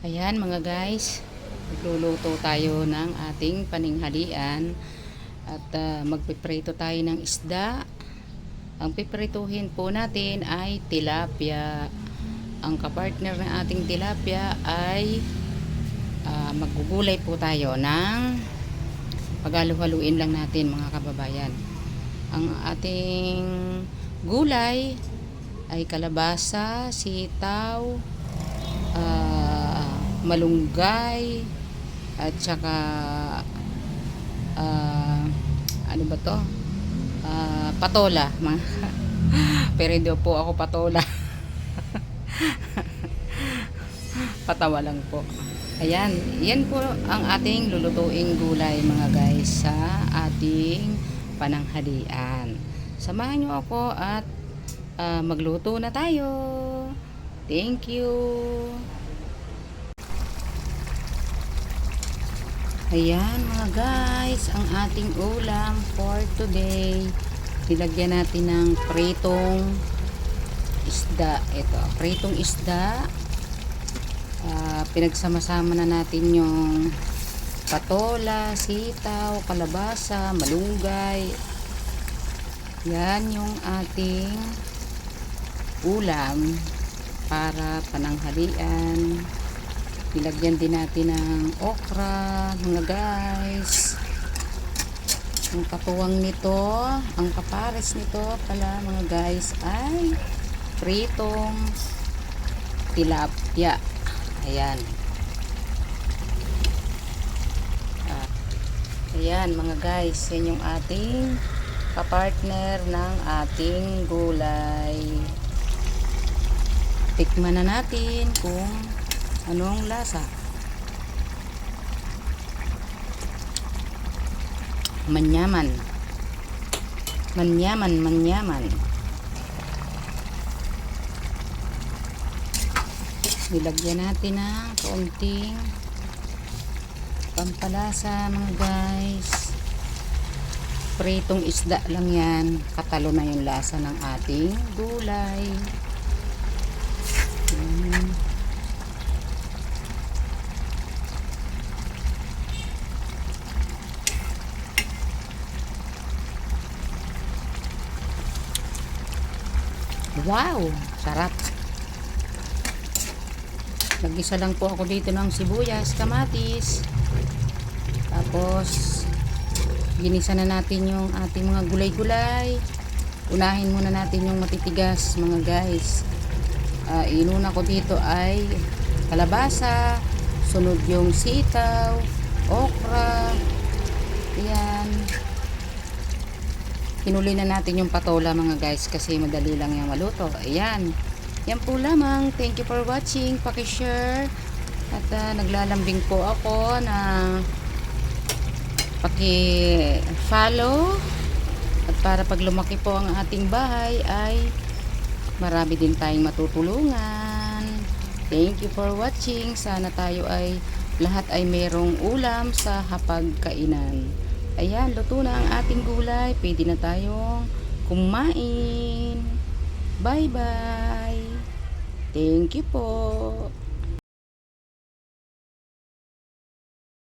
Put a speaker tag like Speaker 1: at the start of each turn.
Speaker 1: Ayan mga guys, magluluto tayo ng ating paninghalian at magpiprito tayo ng isda. Ang piprituhin po natin ay tilapia. Ang kapartner ng ating tilapia ay maggugulay po tayo ng paghalu-haluin lang natin mga kababayan. Ang ating gulay ay kalabasa, sitaw, malunggay at saka ano ba to, patola pero hindi po ako patola. Patawa lang po. Ayan, yan po ang ating lulutuing gulay mga guys sa ating pananghalian. Samahan nyo ako at magluto na tayo. Thank you. Ayan mga guys, ang ating ulam for today. Nilagyan natin ng pritong isda. Ito, pritong isda. Pinagsama-sama na natin yung patola, sitaw, kalabasa, malunggay. Yan yung ating ulam para pananghalian. Nilagyan din natin ng okra mga guys. Ang katuwang nito, ang kapares nito pala mga guys ay pritong tilapia. Ayan. Ayan mga guys, yan yung ating kapartner ng ating gulay. Tikman na natin kung anong lasa. Manyaman. Manyaman, manyaman. Nilagyan natin ng kaunting pampalasa mga guys. Pritong isda lang yan. Katalo na yung lasa ng ating gulay. Wow, sarap. Nag-isa lang po ako dito ng sibuyas, kamatis. Tapos ginisa na natin yung ating mga gulay-gulay. Unahin muna natin yung matitigas mga guys. Inuna ko dito ay kalabasa, sunod yung sitaw, okra. Ayan. Hinuli na natin yung patola mga guys kasi madali lang yung maluto. Ayan. Yan po lamang. Thank you for watching. Paki-share. At naglalambing po ako na paki-follow. At para pag lumaki po ang ating bahay ay marami din tayong matutulungan. Thank you for watching. Sana tayo ay lahat ay merong ulam sa hapagkainan. Ayan, luto na ang ating gulay. Pwede na tayong kumain. Bye-bye. Thank you po.